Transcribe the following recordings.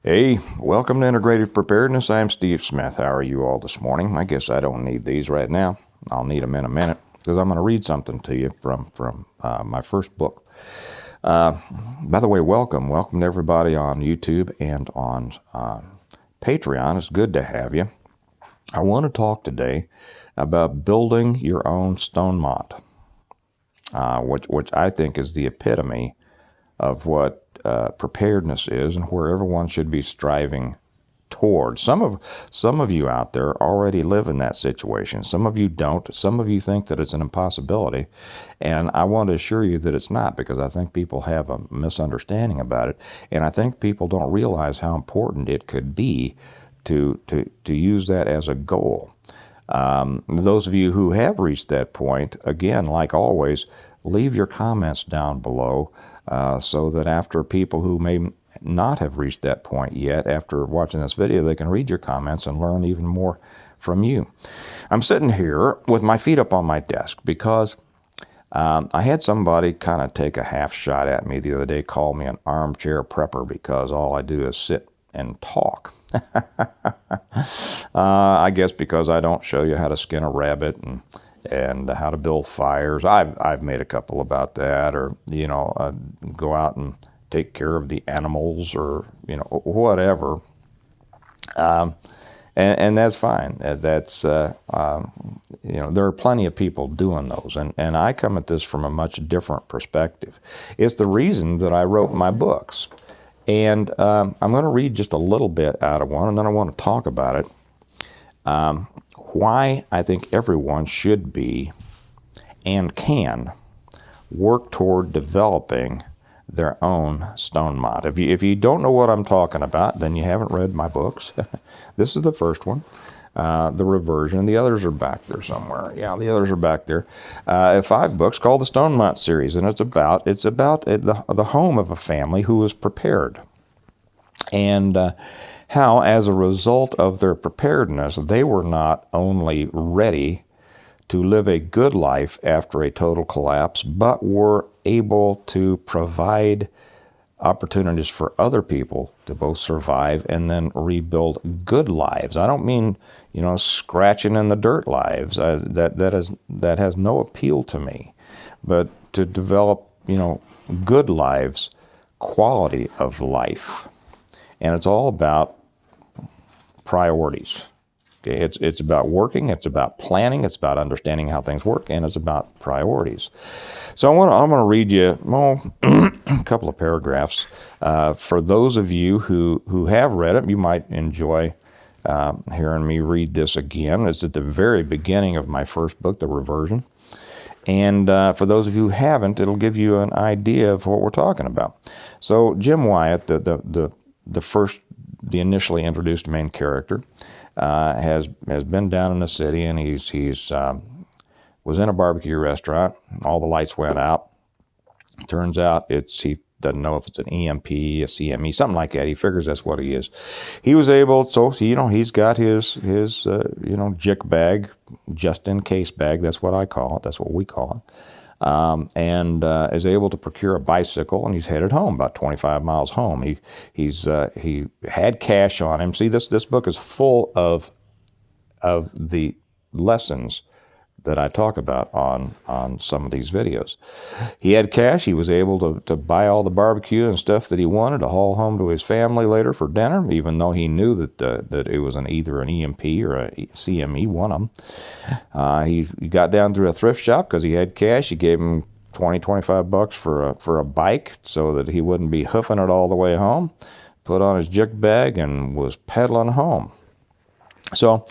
Hey, welcome to Integrative Preparedness. I'm Steve Smith. How are you all this morning? I guess I don't need these right now. I'll need them in a minute because I'm going to read something to you from my first book. By the way, welcome to everybody on YouTube and on Patreon. It's good to have you. I want to talk today about building your own Stonemont, which I think is the epitome of what preparedness is and where everyone should be striving toward. Some of you out there already live in that situation. Some of you don't. Some of you think that it's an impossibility. And I want to assure you that it's not, because I think people have a misunderstanding about it. And I think people don't realize how important it could be to use that as a goal. Those of you who have reached that point, again, like always, leave your comments down below so that after people who may not have reached that point yet, after watching this video, they can read your comments and learn even more from you. I'm sitting here with my feet up on my desk because I had somebody kind of take a half shot at me the other day, call me an armchair prepper because all I do is sit and talk. I guess because I don't show you how to skin a rabbit and how to build fires. I've made a couple about that, or go out and take care of the animals, or whatever. And that's fine. That's there are plenty of people doing those, and I come at this from a much different perspective. It's the reason that I wrote my books, and I'm going to read just a little bit out of one, and then I want to talk about it. Why I think everyone should be and can work toward developing their own Stonemont. If you don't know what I'm talking about, then you haven't read my books. This is the first one, the Reversion. The others are back there somewhere. Yeah, the others are back there. 5 books called the Stonemont series, and it's about the home of a family who was prepared, and how, as a result of their preparedness, they were not only ready to live a good life after a total collapse, but were able to provide opportunities for other people to both survive and then rebuild good lives. I don't mean, scratching in the dirt lives. That has no appeal to me. But to develop, good lives, quality of life. And it's all about priorities. Okay, it's about working, it's about planning, it's about understanding how things work, and it's about priorities. So I'm going to read you a couple of paragraphs. For those of you who have read it, you might enjoy hearing me read this again. It's at the very beginning of my first book, The Reversion. And for those of you who haven't, it'll give you an idea of what we're talking about. So Jim Wyatt, the initially introduced main character, has been down in the city, and he's was in a barbecue restaurant. All the lights went out. Turns out he doesn't know if it's an EMP, a CME, something like that. He figures that's what he is. He was able, so he's got his jick bag, just in case bag. That's what I call it. That's what we call it. And is able to procure a bicycle, and he's headed home, about 25 miles home. He had cash on him. See, this book is full of the lessons that I talk about on some of these videos. He had cash. He was able to buy all the barbecue and stuff that he wanted to haul home to his family later for dinner, even though he knew that it was either an EMP or a CME, one of them. He got down to a thrift shop because he had cash. He gave him $25 for a bike so that he wouldn't be hoofing it all the way home. Put on his jick bag and was pedaling home. So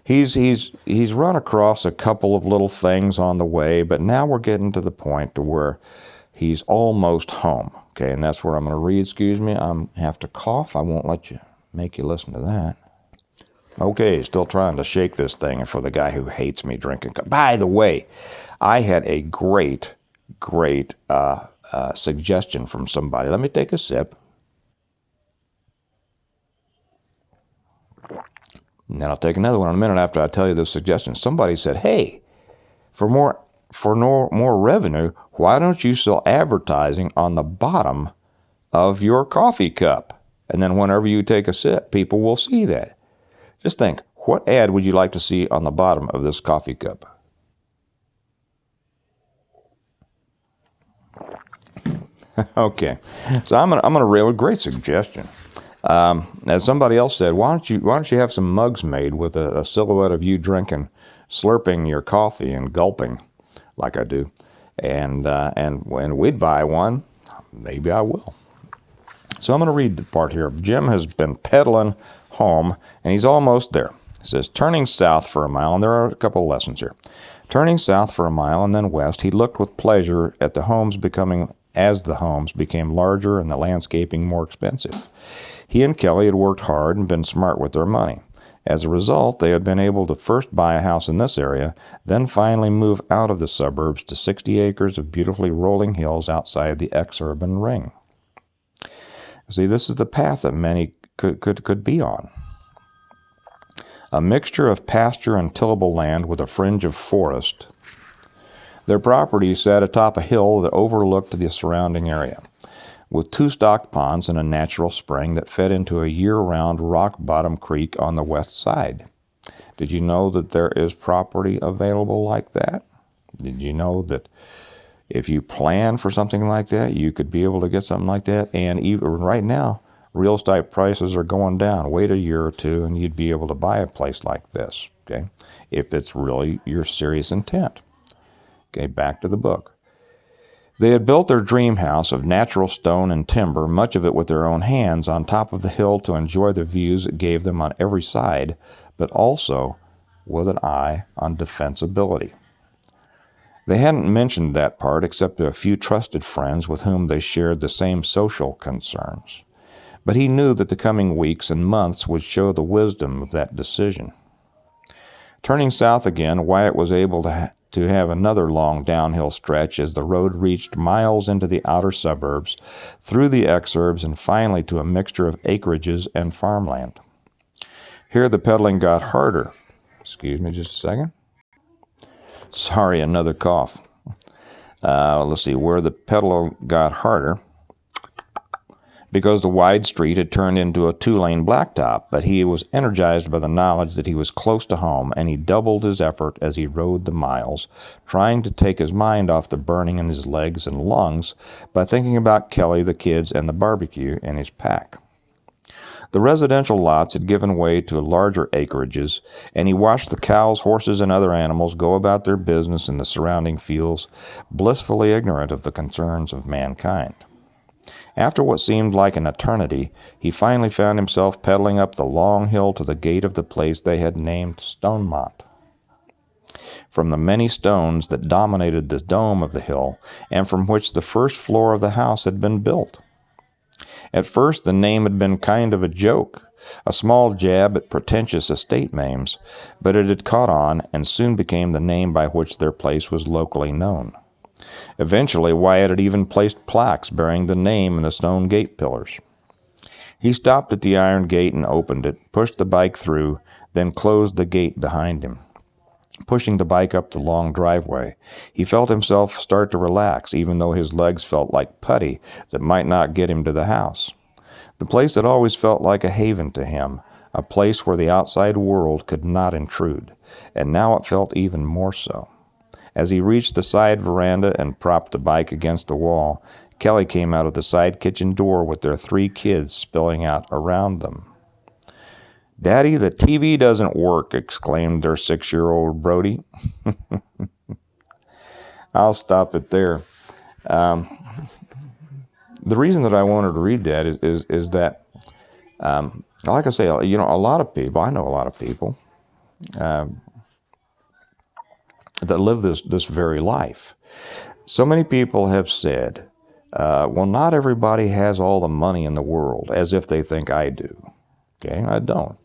He's run across a couple of little things on the way, but now we're getting to the point to where he's almost home. Okay, and that's where I'm going to read. Excuse me, I have to cough. I won't make you listen to that. Okay, still trying to shake this thing for the guy who hates me drinking. By the way, I had a great suggestion from somebody. Let me take a sip. And then I'll take another one in a minute after I tell you this suggestion. Somebody said, hey, for more revenue, why don't you sell advertising on the bottom of your coffee cup? And then whenever you take a sip, people will see that. Just think, what ad would you like to see on the bottom of this coffee cup? Okay, so I'm gonna rail a great suggestion. As somebody else said, why don't you have some mugs made with a silhouette of you drinking, slurping your coffee and gulping, like I do, and when we'd buy one, maybe I will. So I'm going to read the part here. Jim has been pedaling home, and he's almost there. It says, turning south for a mile, and there are a couple of lessons here. Turning south for a mile and then west, he looked with pleasure at the homes as the homes became larger and the landscaping more expensive. He and Kelly had worked hard and been smart with their money. As a result, they had been able to first buy a house in this area, then finally move out of the suburbs to 60 acres of beautifully rolling hills outside the ex-urban ring. See, this is the path that many could be on. A mixture of pasture and tillable land with a fringe of forest. Their property sat atop a hill that overlooked the surrounding area, with 2 stocked ponds and a natural spring that fed into a year-round rock-bottom creek on the west side. Did you know that there is property available like that? Did you know that if you plan for something like that, you could be able to get something like that? And even right now, real estate prices are going down. Wait a year or two, and you'd be able to buy a place like this, okay, if it's really your serious intent. Okay, back to the book. They had built their dream house of natural stone and timber, much of it with their own hands, on top of the hill to enjoy the views it gave them on every side, but also with an eye on defensibility. They hadn't mentioned that part except to a few trusted friends with whom they shared the same social concerns. But he knew that the coming weeks and months would show the wisdom of that decision. Turning south again, Wyatt was able to have another long downhill stretch as the road reached miles into the outer suburbs, through the exurbs, and finally to a mixture of acreages and farmland. Here the pedaling got harder. Excuse me just a second. Sorry, another cough. Let's see, where the pedal got harder, because the wide street had turned into a 2-lane blacktop, but he was energized by the knowledge that he was close to home, and he doubled his effort as he rode the miles, trying to take his mind off the burning in his legs and lungs by thinking about Kelly, the kids, and the barbecue in his pack. The residential lots had given way to larger acreages, and he watched the cows, horses, and other animals go about their business in the surrounding fields, blissfully ignorant of the concerns of mankind. After what seemed like an eternity, he finally found himself pedaling up the long hill to the gate of the place they had named Stonemont, from the many stones that dominated the dome of the hill, and from which the first floor of the house had been built. At first, the name had been kind of a joke, a small jab at pretentious estate names, but it had caught on and soon became the name by which their place was locally known. Eventually, Wyatt had even placed plaques bearing the name in the stone gate pillars. He stopped at the iron gate and opened it, pushed the bike through, then closed the gate behind him. Pushing the bike up the long driveway, he felt himself start to relax, even though his legs felt like putty that might not get him to the house. The place had always felt like a haven to him, a place where the outside world could not intrude, and now it felt even more so. As he reached the side veranda and propped the bike against the wall, Kelly came out of the side kitchen door with their 3 kids spilling out around them. "Daddy, the TV doesn't work," exclaimed their 6-year-old Brody. I'll stop it there. The reason that I wanted to read that is that, like I say, a lot of people, I know a lot of people that live this very life. So many people have said, well, not everybody has all the money in the world, as if they think I do. Okay, I don't.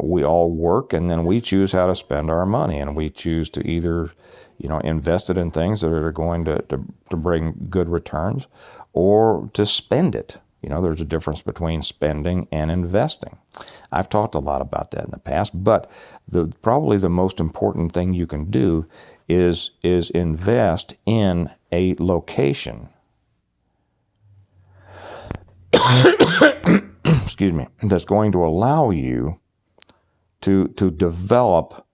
We all work, and then we choose how to spend our money, and we choose to either, invest it in things that are going to bring good returns, or to spend it. There's a difference between spending and investing. I've talked a lot about that in the past, but probably the most important thing you can do is invest in a location excuse me, that's going to allow you to develop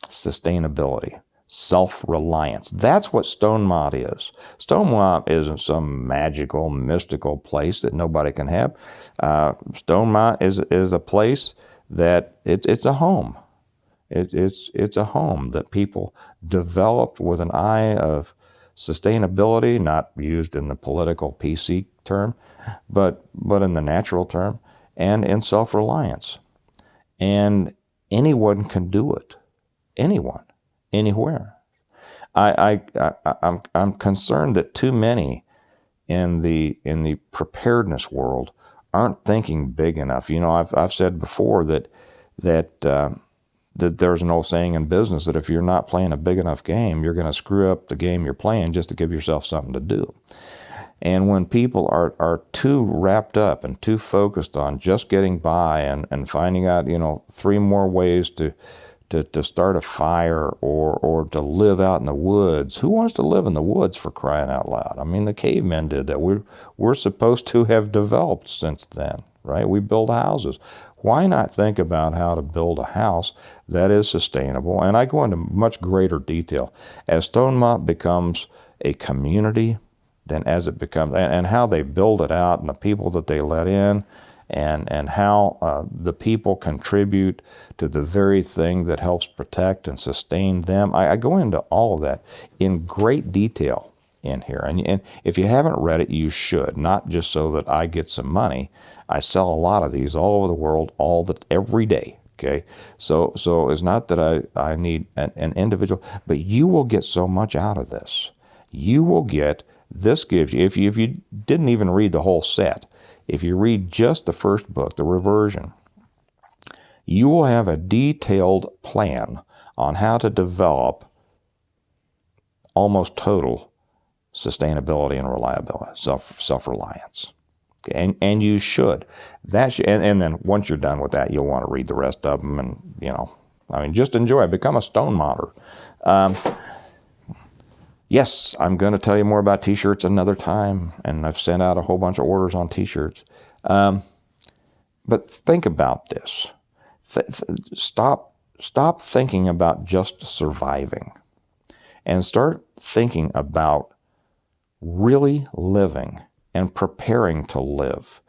sustainability, self-reliance. That's what Stonemont is. Stonemont isn't some magical, mystical place that nobody can have. Stonemont is a place that it's a home. It's a home that people developed with an eye of sustainability, not used in the political PC term, but in the natural term, and in self-reliance. And anyone can do it. Anyone, anywhere. I'm concerned that too many in the preparedness world aren't thinking big enough. You know, I've said before that there's an old saying in business that if you're not playing a big enough game, you're going to screw up the game you're playing just to give yourself something to do. And when people are too wrapped up and too focused on just getting by and finding out, 3 more ways to start a fire or to live out in the woods. Who wants to live in the woods, for crying out loud? I mean, the cavemen did that. We're supposed to have developed since then, right? We build houses. Why not think about how to build a house that is sustainable? And I go into much greater detail. As Stonemont becomes a community, then as it becomes, and how they build it out and the people that they let in, and how the people contribute to the very thing that helps protect and sustain them. I go into all of that in great detail in here. And if you haven't read it, you should, not just so that I get some money. I sell a lot of these all over the world every day. Okay, so it's not that I need an individual, but you will get so much out of this. You will get, this gives you, if you didn't even read the whole set, if you read just the first book, the Reversion, you will have a detailed plan on how to develop almost total sustainability and reliability, self-reliance. Okay? And you should. And then once you're done with that, you'll want to read the rest of them and, just enjoy it. Become a Stonemonter. Yes, I'm going to tell you more about T-shirts another time, and I've sent out a whole bunch of orders on T-shirts. But think about this. Stop thinking about just surviving, and start thinking about really living and preparing to live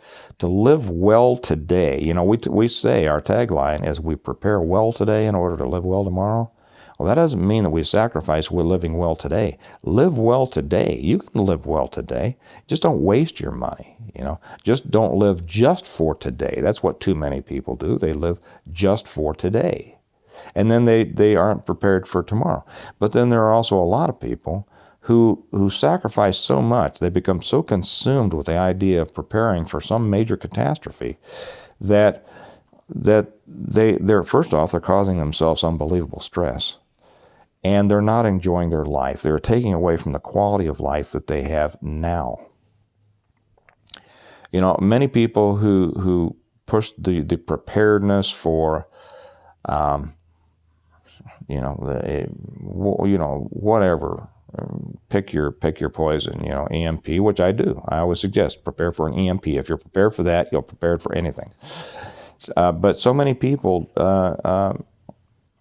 well today. We say our tagline is we prepare well today in order to live well tomorrow. Well, that doesn't mean that we sacrifice we're living well today. Live well today. You can live well today. Just don't waste your money, Just don't live just for today. That's what too many people do. They live just for today. And then they aren't prepared for tomorrow. But then there are also a lot of people who sacrifice so much, they become so consumed with the idea of preparing for some major catastrophe that they're first off, they're causing themselves unbelievable stress. And they're not enjoying their life. They're taking away from the quality of life that they have now. Many people who push the preparedness for, whatever, pick your poison, EMP, which I do. I always suggest prepare for an EMP. If you're prepared for that, you're prepared for anything. But so many people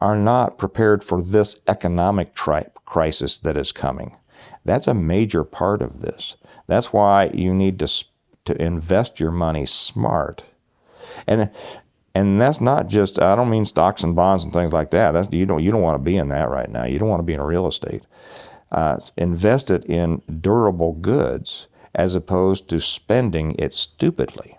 are not prepared for this economic crisis that is coming. That's a major part of this. That's why you need to invest your money smart. And that's not just, I don't mean stocks and bonds and things like that. You don't want to be in that right now. You don't want to be in real estate. Invest it in durable goods as opposed to spending it stupidly.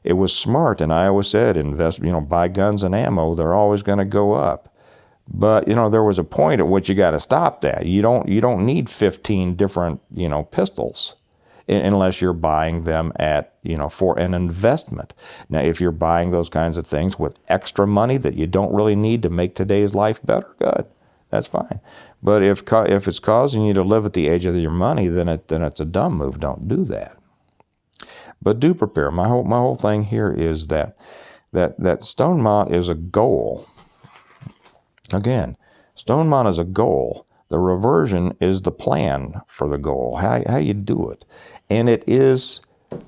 It was smart, and I always said invest, buy guns and ammo. They're always going to go up. But, there was a point at which you got to stop that. You don't need 15 different, pistols unless you're buying them for an investment. Now, if you're buying those kinds of things with extra money that you don't really need to make today's life better, good. That's fine. But if it's causing you to live at the edge of your money, then it's a dumb move. Don't do that. But do prepare. My whole thing here is that Stonemont is a goal. Again, Stonemont is a goal The reversion is the plan for the goal, how you do it. And it is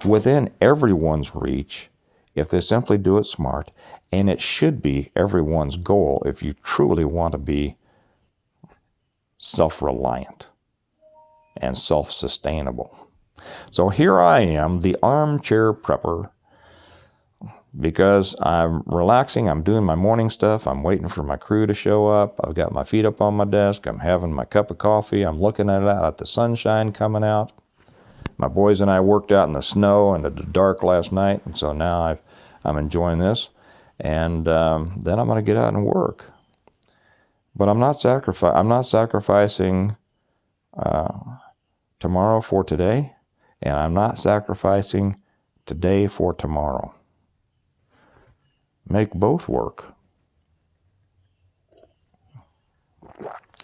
within everyone's reach if they simply do it smart. And it should be everyone's goal if you truly want to be self-reliant and self-sustainable. So here I am, the armchair prepper, because I'm relaxing, I'm doing my morning stuff, I'm waiting for my crew to show up, I've got my feet up on my desk, I'm having my cup of coffee, I'm looking at the sunshine coming out. My boys and I worked out in the snow and the dark last night, and so now I'm enjoying this. And then I'm going to get out and work. But I'm not sacrificing tomorrow for today, and I'm not sacrificing today for tomorrow. Make both work.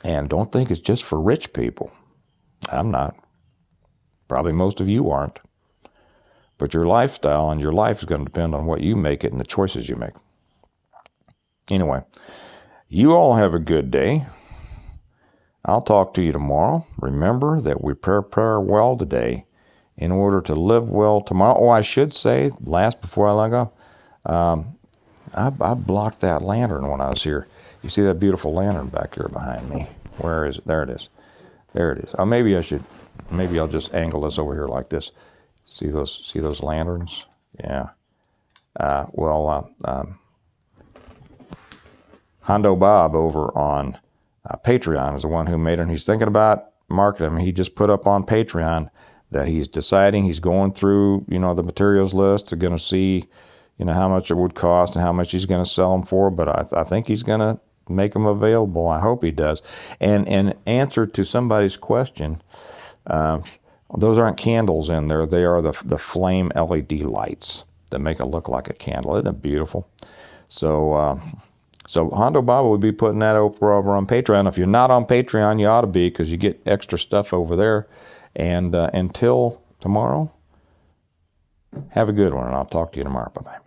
And don't think it's just for rich people. I'm not. Probably most of you aren't. But your lifestyle and your life is going to depend on what you make it and the choices you make. Anyway, you all have a good day. I'll talk to you tomorrow. Remember that we prepare well today in order to live well tomorrow. Oh, I should say, before I let go, I blocked that lantern when I was here. You see that beautiful lantern back here behind me? Where is it? There it is. There it is. Oh, maybe I'll just angle this over here like this. See those lanterns? Yeah. Hondo Bob over on Patreon is the one who made it, and he's thinking about marketing. I mean, he just put up on Patreon that he's deciding, he's going through, the materials list, to going to see, how much it would cost and how much he's going to sell them for. But I think he's going to make them available. I hope he does. And in answer to somebody's question, those aren't candles in there. They are the flame LED lights that make it look like a candle. Isn't it beautiful? So Hondo Bob will be putting that over on Patreon. If you're not on Patreon, you ought to be, because you get extra stuff over there. And until tomorrow, have a good one, and I'll talk to you tomorrow. Bye-bye.